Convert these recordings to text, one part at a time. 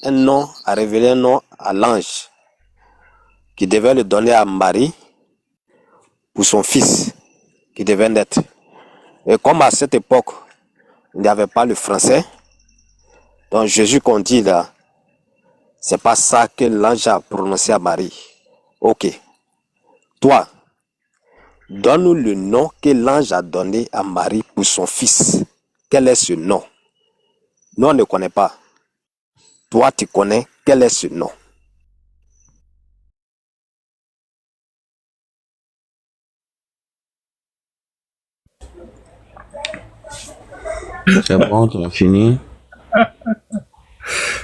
un nom, a révélé un nom à l'ange qui devait le donner à Marie pour son fils qui devait naître. Et comme à cette époque, il n'y avait pas le français, donc Jésus qu'on dit là, c'est pas ça que l'ange a prononcé à Marie. Ok. Toi, donne-nous le nom que l'ange a donné à Marie pour son fils. Quel est ce nom? Nous, on ne connaît pas. Toi, tu connais. Quel est ce nom? C'est bon, tu as fini.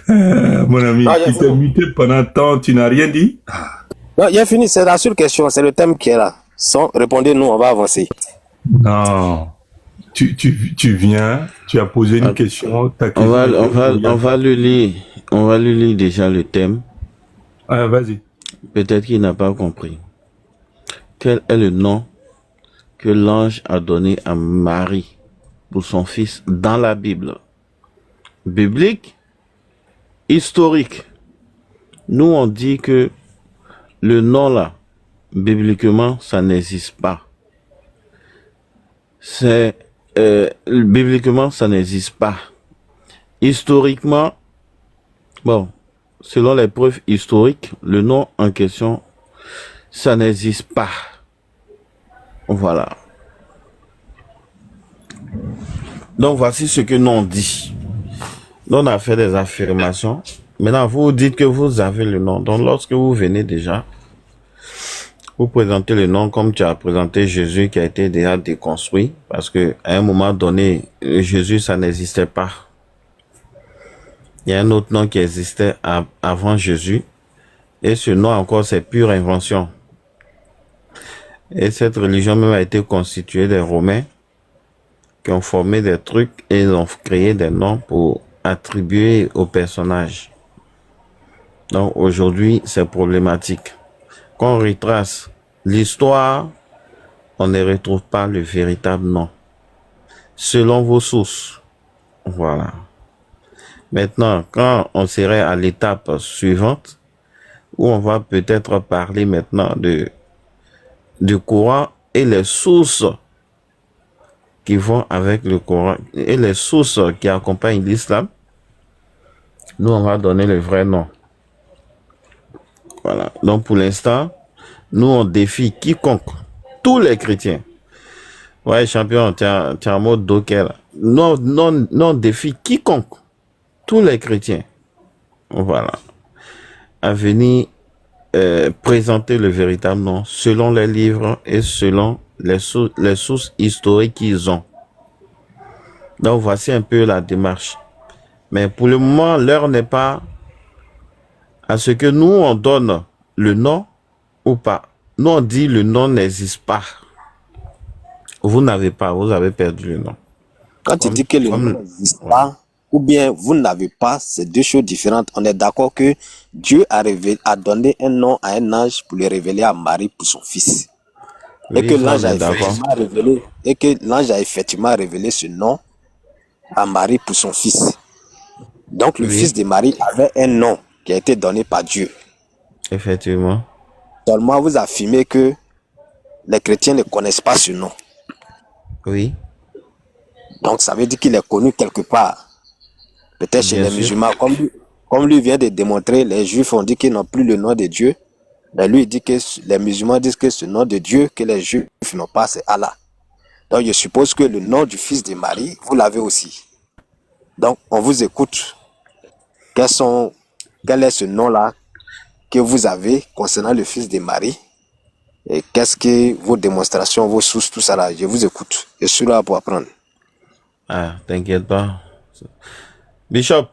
Mon ami, Non, tu t'es muté pendant tant, tu n'as rien dit? non, j'ai fini. C'est la seule question. C'est le thème qui est là. Sans répondez-nous, on va avancer. Non. Tu viens, tu as posé une question. On va le lire. On va lui lire déjà le thème. Ah, vas-y. Peut-être qu'il n'a pas compris. Quel est le nom que l'ange a donné à Marie pour son fils dans la Bible? Biblique, historique. Nous, on dit que le nom là, bibliquement, ça n'existe pas. Bibliquement, ça n'existe pas. Historiquement, bon, selon les preuves historiques, le nom en question, ça n'existe pas. Voilà. Donc, voici ce que nous on dit. Nous, on a fait des affirmations. Maintenant, vous dites que vous avez le nom. Donc, lorsque vous venez déjà, vous présentez le nom comme tu as présenté Jésus qui a été déjà déconstruit. Parce que à un moment donné, Jésus, ça n'existait pas. Il y a un autre nom qui existait avant Jésus. Et ce nom encore, c'est pure invention. Et cette religion même a été constituée des Romains qui ont formé des trucs et ils ont créé des noms pour attribuer aux personnages. Donc aujourd'hui, c'est problématique. Quand on retrace l'histoire, on ne retrouve pas le véritable nom. Selon vos sources. Voilà. Maintenant, quand on serait à l'étape suivante, où on va peut-être parler maintenant du Coran et les sources qui vont avec le Coran et les sources qui accompagnent l'islam, nous on va donner le vrai nom. Voilà. Donc pour l'instant, nous on défie quiconque, tous les chrétiens. Ouais, champion, tu as un mot docker. Non, on défie quiconque, tous les chrétiens. Voilà. À venir présenter le véritable nom selon les livres et selon les sources historiques qu'ils ont. Donc voici un peu la démarche. Mais pour le moment, l'heure n'est pas à ce que nous on donne le nom ou pas. Nous on dit le nom n'existe pas. Vous n'avez pas, vous avez perdu le nom. Quand tu dis que le nom n'existe pas, ou bien vous n'avez pas, c'est deux choses différentes. On est d'accord que Dieu a donné un nom à un ange pour le révéler à Marie pour son fils. Oui, et que l'ange a effectivement révélé ce nom à Marie pour son fils. Donc le fils de Marie avait un nom qui a été donné par Dieu. Effectivement. Seulement vous affirmez que les chrétiens ne connaissent pas ce nom. Oui. Donc ça veut dire qu'il est connu quelque part. Peut-être chez les musulmans, comme lui vient de démontrer, les juifs ont dit qu'ils n'ont plus le nom de Dieu. Mais lui il dit que les musulmans disent que ce nom de Dieu que les juifs n'ont pas, c'est Allah. Donc je suppose que le nom du fils de Marie, vous l'avez aussi. Donc on vous écoute. Quel est ce nom-là que vous avez concernant le fils de Marie? Et qu'est-ce que vos démonstrations, vos sources, tout ça là? Je vous écoute. Je suis là pour apprendre. Ah, t'inquiète pas. Bishop.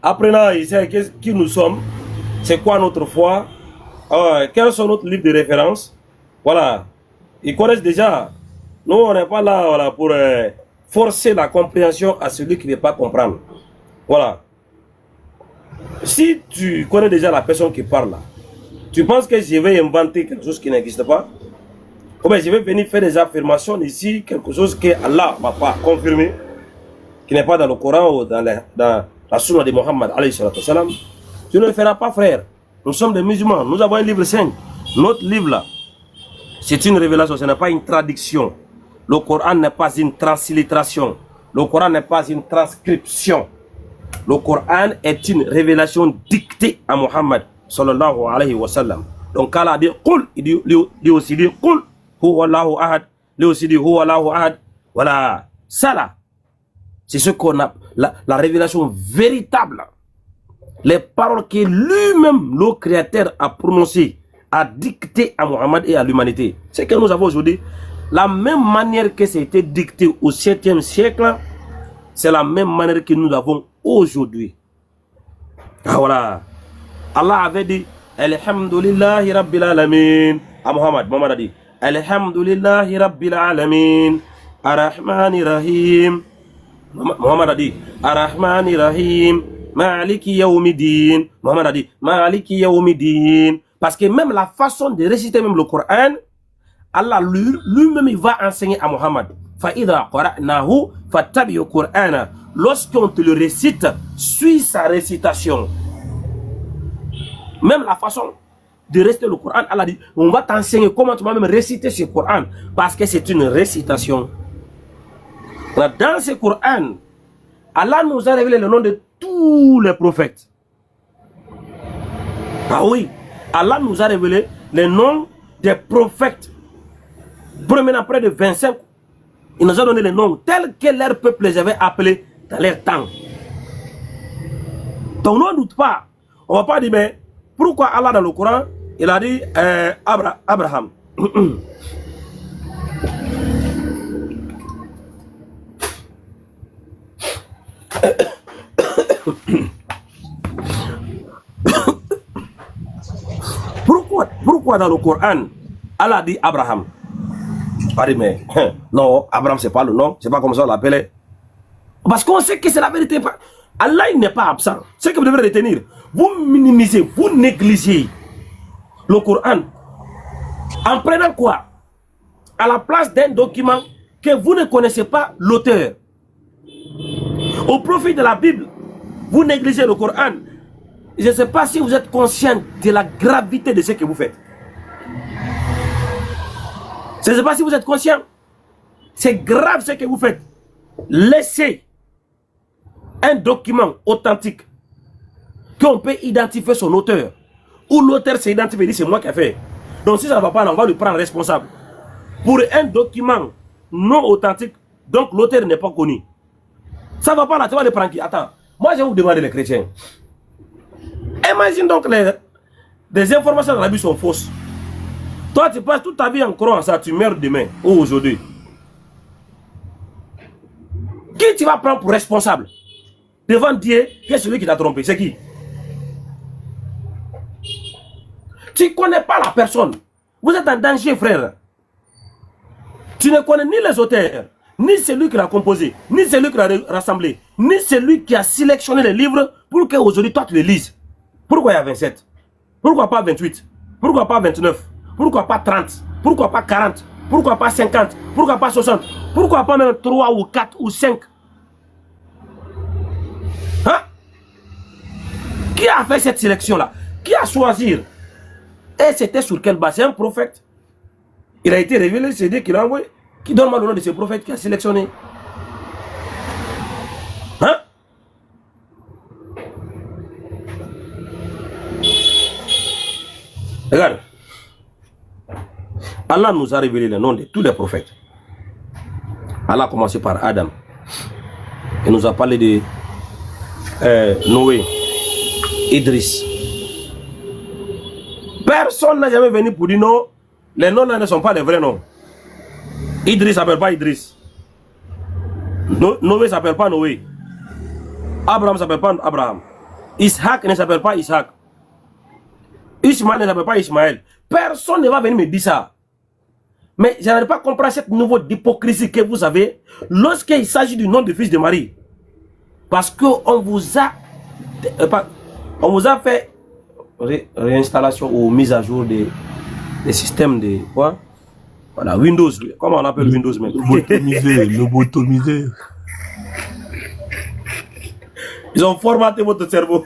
Apprenant, il sait qui nous sommes, c'est quoi notre foi, quels sont nos livres de référence. Voilà. Ils connaissent déjà. Nous, on n'est pas là voilà, pour forcer la compréhension à celui qui ne veut pas comprendre. Voilà. Si tu connais déjà la personne qui parle là, tu penses que je vais inventer quelque chose qui n'existe pas? Ou bien je vais venir faire des affirmations ici, quelque chose que Allah ne m'a pas confirmé? qui n'est pas dans le Coran ou dans la sunna de Mohammed, tu ne le feras pas, frère. Nous sommes des musulmans, nous avons un livre saint. Notre livre là, c'est une révélation, ce n'est pas une traduction. Le Coran n'est pas une translittération. Le Coran n'est pas une transcription. Le Coran est une révélation dictée à Mohammed sallallahu alayhi wa sallam. Donc Allah a dit Qul, il dit aussi dit Qul, huwa Allahu ahad, il aussi dit huwa Allahu ahad. Voilà, ça là, c'est ce qu'on a, la révélation véritable. Les paroles que lui-même, le Créateur, a prononcées, a dictées à Mohammed et à l'humanité. C'est que nous avons aujourd'hui, la même manière que c'était dicté au 7e siècle, c'est la même manière que nous avons aujourd'hui. Ah voilà. Allah avait dit Alhamdulillahi Rabbil Alamin à Mohammed. Mohammed a dit Alhamdulillahi Rabbil Alamin Ar-Rahmani Rahim. Mohammed a dit Ar-Rahmani Rahim Maliki Yawmiddin. Mohammed a dit Maliki Yawmiddin. Parce que même la façon de réciter même le Coran, Allah lui-même il va enseigner à Mohammed. Fa'idha qara'nahu fattabi'u Qur'ana. Lorsqu'on te le récite, suis sa récitation. Même la façon de réciter le Coran, Allah dit, on va t'enseigner comment tu vas même réciter ce Coran. Parce que c'est une récitation. Dans ce Coran, Allah nous a révélé le nom de tous les prophètes. Ah oui, Allah nous a révélé les noms des prophètes. Promenant près de 25, il nous a donné les noms tels que leur peuple les avait appelés dans leur temps. Donc ne doute pas. On ne va pas dire, mais pourquoi Allah dans le Coran, il a dit Abraham. Pourquoi dans le Coran, Allah dit Abraham? Mais non, Abraham c'est pas le nom, c'est pas comme ça on l'appelait. Parce qu'on sait que c'est la vérité. Allah il n'est pas absent. Ce que vous devez retenir, vous minimisez, vous négligez le Coran en prenant quoi? À la place d'un document que vous ne connaissez pas l'auteur. Au profit de la Bible, vous négligez le Coran. Je ne sais pas si vous êtes conscient de la gravité de ce que vous faites. Je ne sais pas si vous êtes conscient. C'est grave ce que vous faites. Laissez un document authentique qu'on peut identifier son auteur. Ou l'auteur s'est identifié et dit c'est moi qui ai fait. Donc si ça ne va pas, on va le prendre responsable. Pour un document non authentique, donc l'auteur n'est pas connu. Ça ne va pas là, tu vas le prendre qui? Attends, moi je vais vous demander les chrétiens. Imagine donc des informations dans la Bible sont fausses. Toi, tu passes toute ta vie en croyant ça, tu meurs demain ou aujourd'hui. Qui tu vas prendre pour responsable devant Dieu? Qui est celui qui t'a trompé? C'est qui? Tu ne connais pas la personne. Vous êtes en danger, frère. Tu ne connais ni les auteurs, ni celui qui l'a composé, ni celui qui l'a rassemblé, ni celui qui a sélectionné les livres pour qu'aujourd'hui toi tu les lises. Pourquoi il y a 27? Pourquoi pas 28? Pourquoi pas 29? Pourquoi pas 30? Pourquoi pas 40? Pourquoi pas 50? Pourquoi pas 60? Pourquoi pas même 3 ou 4 ou 5? Hein? Qui a fait cette sélection-là? Qui a choisi? Et c'était sur quelle base? C'est un prophète. Il a été révélé, c'est Dieu qui l'a envoyé. Qui donne le nom de ce prophète qui a sélectionné? Hein? Regarde. Allah nous a révélé le nom de tous les prophètes. Allah a commencé par Adam. Il nous a parlé de Noé, Idriss. Personne n'a jamais venu pour dire non, les noms là ne sont pas les vrais noms. Idriss ne s'appelle pas Idriss. Noé ne s'appelle pas Noé. Abraham ne s'appelle pas Abraham. Ishaq ne s'appelle pas Ishaq. Ismaël ne s'appelle pas Ismaël. Personne ne va venir me dire ça. Mais je n'arrive pas à comprendre cette niveau d'hypocrisie que vous avez lorsqu'il s'agit du nom du fils de Marie. Parce qu'on vous a fait réinstallation ou mise à jour des systèmes de quoi? Voilà, Windows. Comment on appelle Windows même? Lobotomisé. Ils ont formaté votre cerveau.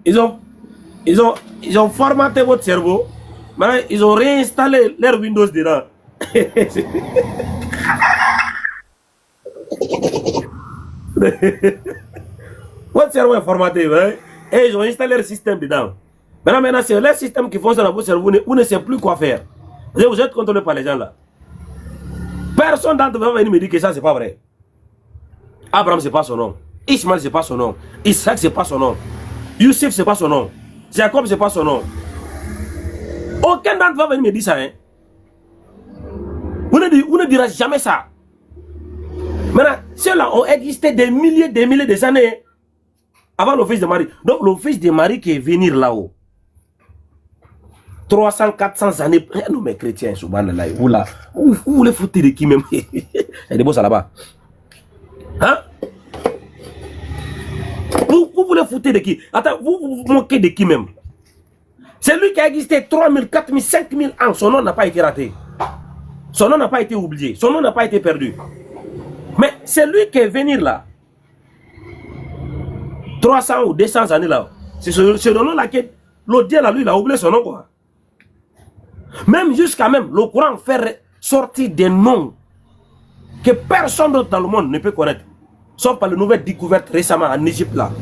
Ils ont formaté votre cerveau. Maintenant, ils ont réinstallé leur Windows dedans. Votre cerveau est formaté, hein? Et ils ont installé le système dedans. Maintenant, c'est leur système qui fonctionne dans votre cerveau. Vous ne savez plus quoi faire. Vous êtes contrôlé par les gens là. Personne d'entre vous va venir me dire que ça, c'est pas vrai. Abraham, c'est pas son nom. Ismaël, c'est pas son nom. Isaac, c'est pas son nom. Youssef, c'est pas son nom. Jacob, c'est pas son nom. Aucun d'entre vous va venir me dire ça. Hein? Vous ne direz jamais ça. Maintenant, ceux-là ont existé des milliers des années avant le fils de Marie. Donc, le fils de Marie qui est venu là-haut. 300, 400 années. Nous, mes chrétiens, subhanallah, vous là, vous voulez foutre de qui même? Il y a des boss là-bas. Hein? Vous voulez foutre de qui? Attends, vous moquez de qui même? C'est lui qui a existé 3000, 4000, 5000 ans. Son nom n'a pas été raté. Son nom n'a pas été oublié. Son nom n'a pas été perdu. Mais c'est lui qui est venu là. 300 ou 200 années là. C'est ce nom-là que l'autre là, lui, il a oublié son nom, quoi. Même jusqu'à même, le Coran fait sortir des noms que personne d'autre dans le monde ne peut connaître. Sauf par les nouvelles découvertes récemment en Égypte là.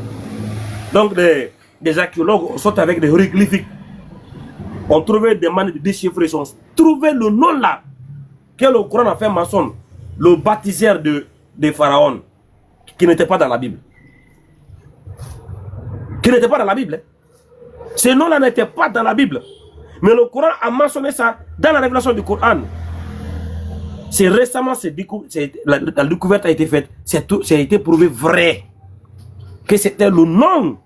Donc des archéologues sortent avec des hiéroglyphiques. On trouvait des manières de déchiffrer. Ils ont trouvé le nom là que le Coran a fait mention. Le baptiseur de Pharaon. Qui n'était pas dans la Bible. Qui n'était pas dans la Bible. Hein. Ce nom là n'était pas dans la Bible. Mais le Coran a mentionné ça dans la révélation du Coran. C'est récemment, la découverte a été faite. Ça a été prouvé vrai. Que c'était le nom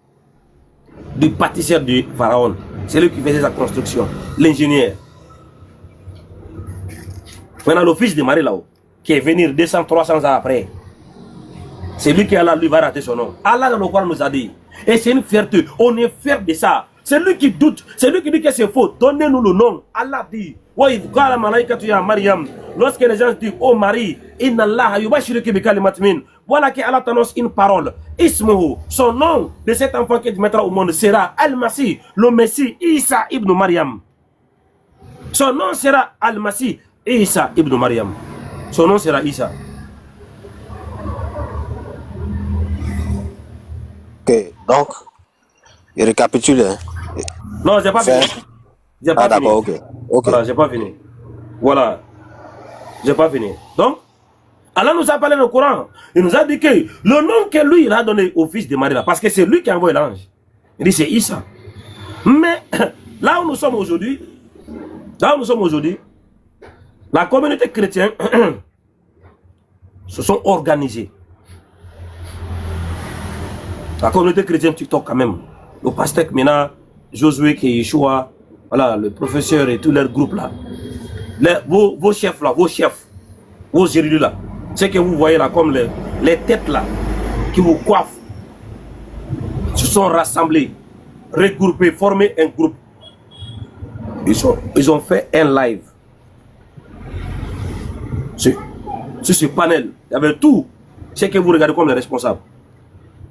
du bâtisseur de Pharaon. C'est lui qui faisait sa construction. L'ingénieur. Maintenant, le fils de Marie là-haut, qui est venu 200, 300 ans après. C'est lui qui, Allah, lui va rater son nom. Allah, dans le Coran, nous a dit. Et c'est une fierté. On est fier de ça. C'est lui qui doute. C'est lui qui dit que c'est faux. Donnez-nous le nom. Allah dit. Lorsque les gens disent, oh Marie, inna Allah yubashiruki bi kalimatin. Voilà que Allah t'annonce une parole. Ismuhu, son nom de cet enfant qui mettra au monde sera Al-Masih, le Messie, Isa ibn Maryam. Son nom sera Al-Masih, Isa ibn Maryam. Son nom sera Isa. Ok, donc, il récapitule. Hein. Non, j'ai pas fini. J'ai pas fini. D'accord, ok. Voilà, j'ai pas fini. Voilà. J'ai pas fini. Donc, Allah nous a parlé dans le Coran. Il nous a dit que le nom que lui il a donné au fils de Marie, là, parce que c'est lui qui a envoyé l'ange. Il dit c'est Issa. Mais là où nous sommes aujourd'hui, la communauté chrétienne se sont organisés. La communauté chrétienne TikTok quand même. Le pasteur Mina, Josué, qui est Yeshua, voilà, le professeur et tout leur groupe là. Vos chefs là, vos érudits là. C'est que vous voyez là comme les têtes là qui vous coiffent. Se sont rassemblés, regroupés, formés un groupe. Ils ont fait un live. Sur ce panel, il y avait tout ce que vous regardez comme les responsables.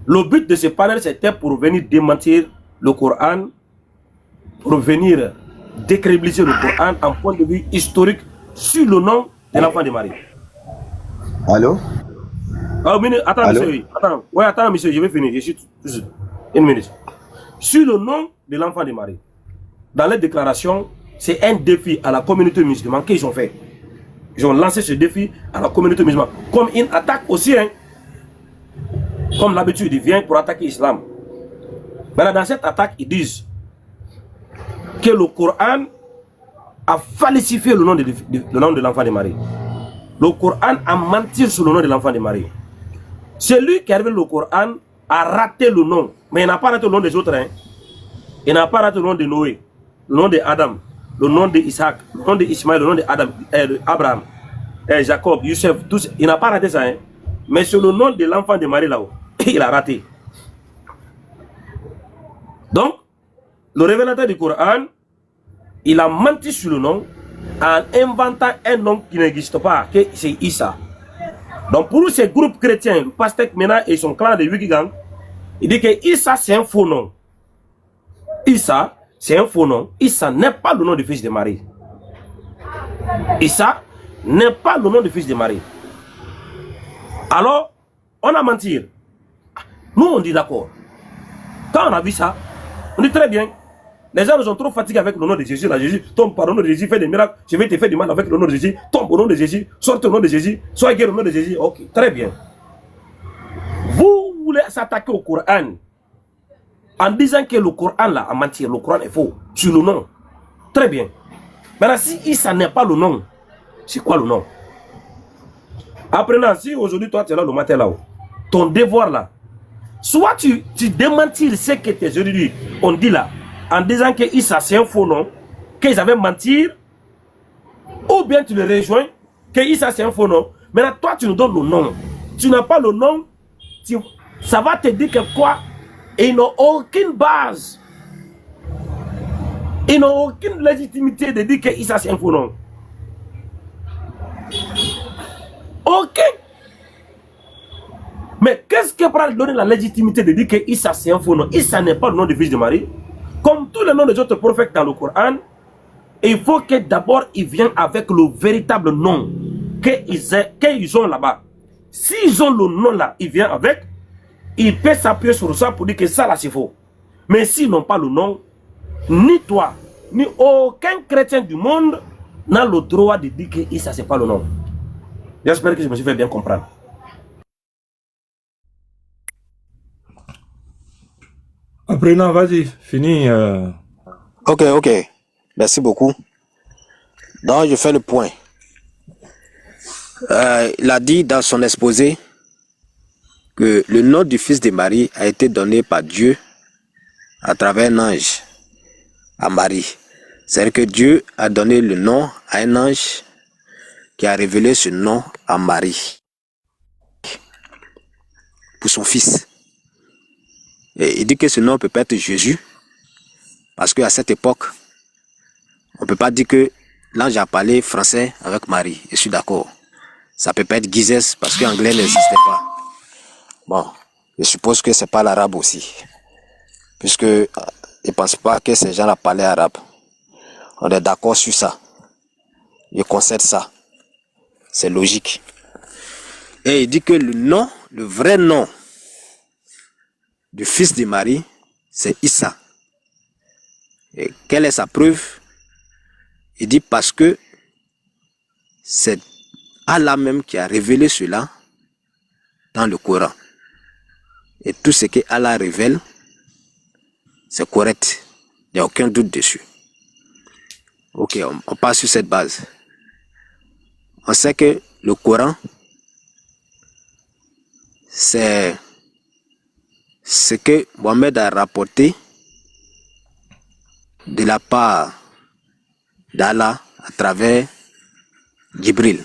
Le but de ce panel, c'était pour venir démentir le Coran, pour venir décrédibiliser le Coran en point de vue historique sur le nom de l'enfant de Marie. Allô? Oh, attends, allô? Monsieur. Attends. Ouais, attends, monsieur, je vais finir. Je suis une minute. Sur le nom de l'enfant de Marie. Dans les déclarations, c'est un défi à la communauté musulmane qu'ils ont fait. Ils ont lancé ce défi à la communauté musulmane. Comme une attaque aussi, hein. Comme l'habitude, ils viennent pour attaquer l'islam. Maintenant, dans cette attaque, ils disent que le Coran a falsifié le nom de l'enfant de Marie. Le Coran a menti sur le nom de l'enfant de Marie. Celui qui a révélé le Coran a raté le nom. Mais il n'a pas raté le nom des autres. Hein. Il n'a pas raté le nom de Noé, le nom d'Adam, le nom d'Isaac, le nom d'Ismaël, le nom d'Abraham, Jacob, Youssef, tous. Il n'a pas raté ça. Hein. Mais sur le nom de l'enfant de Marie là-haut, il a raté. Donc, le révélateur du Coran, il a menti sur le nom en inventant un nom qui n'existe pas, que c'est Issa. Donc pour ces groupes chrétiens, le pasteur Mena et son clan de Wikigang, il dit que Issa c'est un faux nom. Issa, c'est un faux nom. Issa n'est pas le nom du fils de Marie. Issa n'est pas le nom du fils de Marie. Alors, on a menti. Nous, on dit d'accord. Quand on a vu ça, on dit très bien. Les gens nous ont trop fatigués avec le nom de Jésus. Là, Jésus tombe par le nom de Jésus, fait des miracles. Je vais te faire du mal avec le nom de Jésus. Tombe au nom de Jésus. Sorte au nom de Jésus. Sois guéri au nom de Jésus. Ok, très bien. Vous voulez s'attaquer au Coran en disant que le Coran là a menti. Le Coran est faux. Sur le nom. Très bien. Maintenant, si Issa n'est pas le nom, c'est quoi le nom? Apprenant, si aujourd'hui toi tu es là le matin là-haut, ton devoir là, soit tu démentis ce que tes aujourd'hui on dit là, en disant que Issa c'est un faux nom, qu'ils avaient menti, ou bien tu le rejoins, que Issa c'est un faux nom. Maintenant, toi tu nous donnes le nom. Tu n'as pas le nom, ça va te dire que quoi? Ils n'ont aucune base. Ils n'ont aucune légitimité de dire que Issa c'est un faux nom. Ok. Mais qu'est-ce que pourra donner la légitimité de dire que Issa c'est un faux nom? Issa n'est pas le nom du fils de Marie. Comme tous les noms des autres prophètes dans le Coran, il faut que d'abord ils viennent avec le véritable nom qu'ils ont là-bas. S'ils ont le nom là, ils viennent avec, ils peuvent s'appuyer sur ça pour dire que ça là c'est faux. Mais s'ils n'ont pas le nom, ni toi, ni aucun chrétien du monde n'a le droit de dire que Issa c'est pas le nom. J'espère que je me suis fait bien comprendre. Apprenant, vas-y, fini. Ok. Merci beaucoup. Donc, je fais le point. Il a dit dans son exposé que le nom du fils de Marie a été donné par Dieu à travers un ange à Marie. C'est-à-dire que Dieu a donné le nom à un ange qui a révélé ce nom à Marie pour son fils. Et il dit que ce nom peut pas être Jésus, parce qu'à cette époque, on ne peut pas dire que l'ange a parlé français avec Marie. Je suis d'accord. Ça peut pas être Gizès, parce que l'anglais n'existait pas. Bon, je suppose que c'est pas l'arabe aussi, puisque ils ne pensent pas que ces gens-là parlaient arabe. On est d'accord sur ça. Ils concèdent ça. C'est logique. Et il dit que le nom, le vrai nom du fils de Marie, c'est Issa. Et quelle est sa preuve? Il dit parce que c'est Allah même qui a révélé cela dans le Coran. Et tout ce que Allah révèle, c'est correct. Il n'y a aucun doute dessus. Ok, on passe sur cette base. On sait que le Coran, c'est ce que Mohammed a rapporté de la part d'Allah à travers Jibril.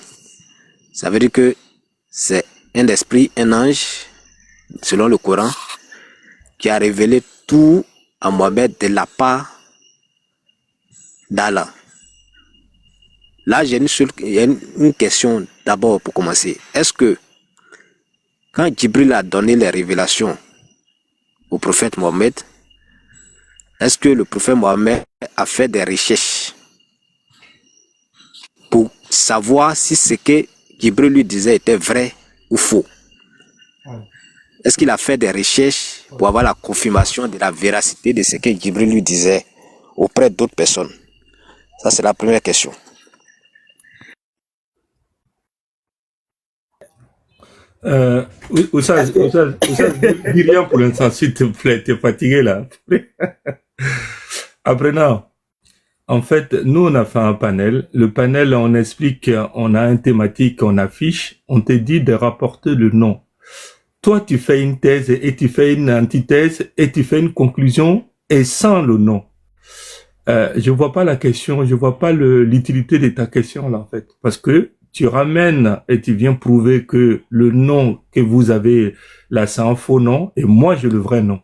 Ça veut dire que c'est un esprit, un ange, selon le Coran, qui a révélé tout à Mohammed de la part d'Allah. Là, j'ai une question d'abord pour commencer. Est-ce que quand Jibril a donné les révélations au prophète Mohammed, est-ce que le prophète Mohammed a fait des recherches pour savoir si ce que Jibril lui disait était vrai ou faux? Est-ce qu'il a fait des recherches pour avoir la confirmation de la véracité de ce que Jibril lui disait auprès d'autres personnes? Ça, c'est la première question. Oussaz, dis rien pour l'instant, s'il te plaît, t'es fatigué là. Apprenant, en fait, nous on a fait un panel. Le panel, on explique, on a une thématique, on affiche, on te dit de rapporter le nom. Toi, tu fais une thèse et tu fais une antithèse et tu fais une conclusion et sans le nom. Je vois pas la question, je vois pas l'utilité de ta question là en fait, parce que tu ramènes et tu viens prouver que le nom que vous avez là, c'est un faux nom, et moi j'ai le vrai nom.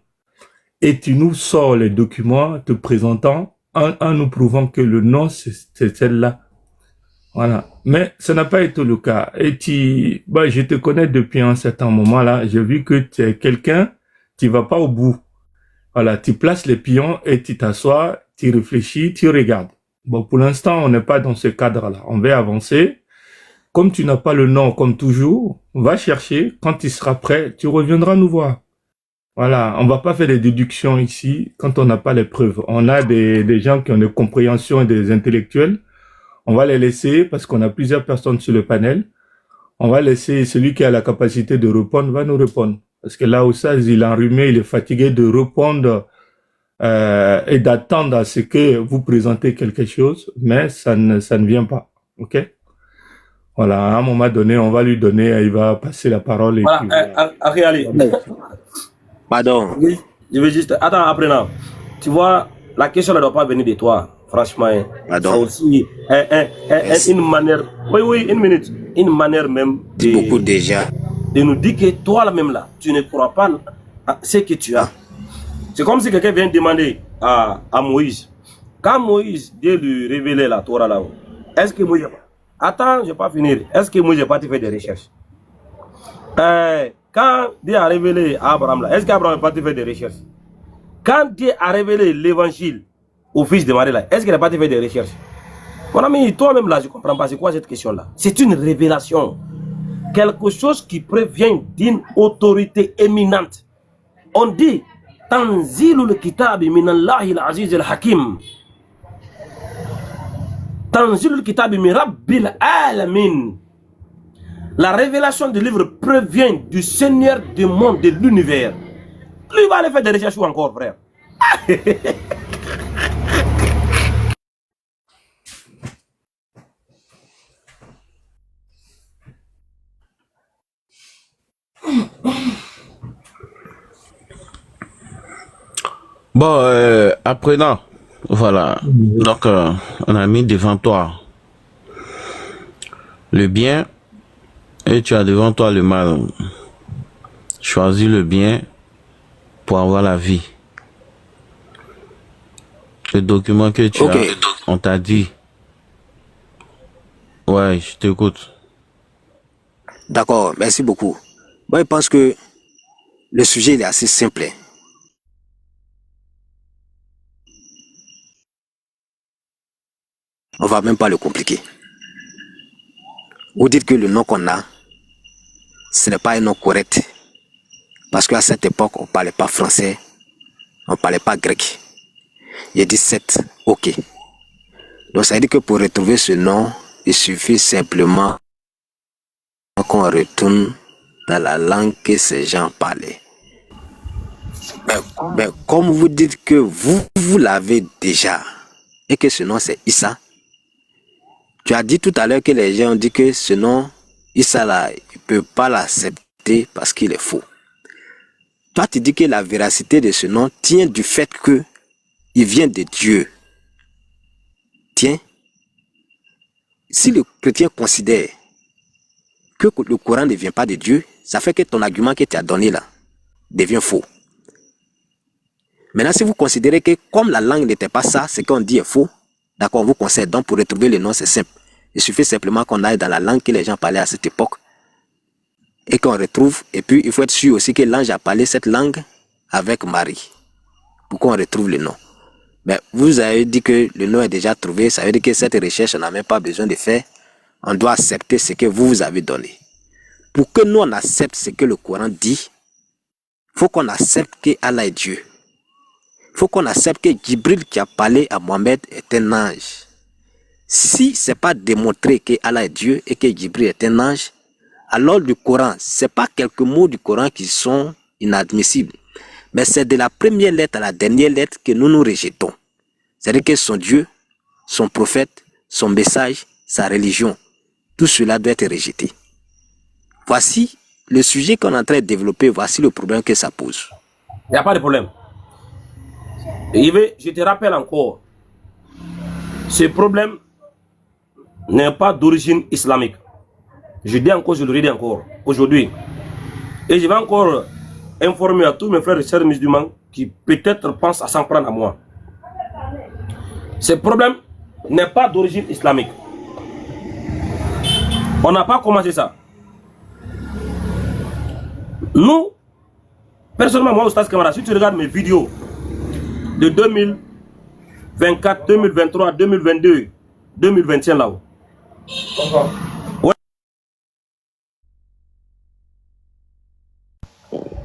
Et tu nous sors les documents te présentant en nous prouvant que le nom c'est celle-là. Voilà. Mais ça n'a pas été le cas. Et je te connais depuis un certain moment là. J'ai vu que tu es quelqu'un, tu vas pas au bout. Voilà. Tu places les pions et tu t'assois, tu réfléchis, tu regardes. Bon, pour l'instant, on n'est pas dans ce cadre-là. On va avancer. Comme tu n'as pas le nom, comme toujours, va chercher. Quand tu seras prêt, tu reviendras nous voir. Voilà. On va pas faire des déductions ici quand on n'a pas les preuves. On a des gens qui ont des compréhensions et des intellectuels. On va les laisser parce qu'on a plusieurs personnes sur le panel. On va laisser celui qui a la capacité de répondre, va nous répondre. Parce que là où ça, il est enrhumé, il est fatigué de répondre et d'attendre à ce que vous présentez quelque chose, mais ça ne vient pas. OK? Voilà, à un moment donné, on va lui donner, il va passer la parole. Et Voilà, allez. Pardon. Oui, je veux juste... Attends, après, non. Tu vois, la question ne doit pas venir de toi. Franchement, Pardon. c'est aussi une manière... Oui, une minute. Une manière même C'est beaucoup déjà. de nous dire que toi, là même là, tu ne crois pas à ce que tu as. C'est comme si quelqu'un vient demander à Moïse. Quand Moïse, Dieu lui révélait la Torah là-haut, est-ce que Moïse... Attends, je ne vais pas finir. Est-ce que Moïse n'a pas fait des recherches? Quand Dieu a révélé à Abraham là, est-ce qu'Abraham n'a pas fait des recherches? Quand Dieu a révélé l'évangile au fils de Marie là, est-ce qu'il n'a pas fait des recherches? Mon ami, toi-même là, je ne comprends pas. C'est quoi cette question-là? C'est une révélation. Quelque chose qui prévient d'une autorité éminente. On dit, Tanzilul kitabi minallahi al-aziz al-hakim. Tanzilul kitabi min rabbil alamin. La révélation du livre provient du Seigneur du monde, de l'univers. Lui va aller faire des recherches ou encore, frère. Bon, apprenant, voilà. Donc, on a mis devant toi le bien et tu as devant toi le mal. Choisis le bien pour avoir la vie. Le document que tu as, on t'a dit. Ouais, je t'écoute. D'accord, merci beaucoup. Moi, je pense que le sujet il est assez simple. On va même pas le compliquer. Vous dites que le nom qu'on a, ce n'est pas un nom correct. Parce qu'à cette époque, on ne parlait pas français, on ne parlait pas grec. Il y a 17, ok. Donc ça veut dire que pour retrouver ce nom, il suffit simplement qu'on retourne dans la langue que ces gens parlaient. Mais comme vous dites que vous l'avez déjà, et que ce nom c'est Issa, tu as dit tout à l'heure que les gens ont dit que ce nom, Issa là, ils ne peuvent pas l'accepter parce qu'il est faux. Toi, tu dis que la véracité de ce nom tient du fait que il vient de Dieu. Tiens, si le chrétien considère que le Coran ne vient pas de Dieu, ça fait que ton argument que tu as donné là devient faux. Maintenant, si vous considérez que comme la langue n'était pas ça, ce qu'on dit est faux, d'accord, on vous conseille. Donc, pour retrouver le nom, c'est simple. Il suffit simplement qu'on aille dans la langue que les gens parlaient à cette époque et qu'on retrouve. Et puis, il faut être sûr aussi que l'ange a parlé cette langue avec Marie pour qu'on retrouve le nom. Mais vous avez dit que le nom est déjà trouvé. Ça veut dire que cette recherche, on n'a même pas besoin de faire. On doit accepter ce que vous avez donné. Pour que nous, on accepte ce que le Coran dit, il faut qu'on accepte que Allah est Dieu. Il faut qu'on accepte que Jibril qui a parlé à Mohamed est un ange. Si ce n'est pas démontré que Allah est Dieu et que Jibril est un ange, alors le Coran, ce n'est pas quelques mots du Coran qui sont inadmissibles. Mais c'est de la première lettre à la dernière lettre que nous nous rejetons. C'est-à-dire que son Dieu, son prophète, son message, sa religion, tout cela doit être rejeté. Voici le sujet qu'on est en train de développer, voici le problème que ça pose. Il n'y a pas de problème. Je te rappelle encore, ce problème n'est pas d'origine islamique. Je dis encore, je le redis encore, aujourd'hui. Et je vais encore informer à tous mes frères et sœurs musulmans qui peut-être pensent à s'en prendre à moi. Ce problème n'est pas d'origine islamique. On n'a pas commencé ça. Nous, personnellement, moi, Oustaz Camara, si tu regardes mes vidéos de 2024, 2023, 2022, 2021 là-haut. Ouais.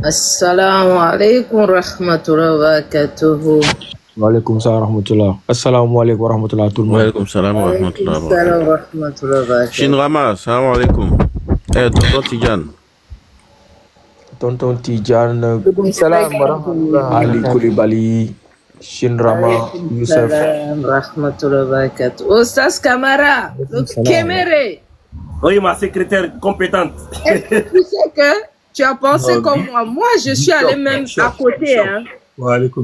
Assalamu alaikum rahmatullahi wa barakatuhu. Wa alaikum salam rahmatullah. Assalamu alaikum rahmatullah tout le monde. Wa alaikum salam wa rahmatullah. Salam rahmatullahi wa barakatuhu. Shinrama, salam alaikum. Tonton Tidjane. Tonton Tidjane, Salam rahmatullahi Ali Koulibaly, Shinrama, Youssef. Salam rahmatullahi wa barakatuhu. Oustaz Camara, le Kéméré. Oui, ma secrétaire compétente. Tu sais que tu as pensé comme moi. Moi, je suis allé même à côté. Hein. Wa alaikum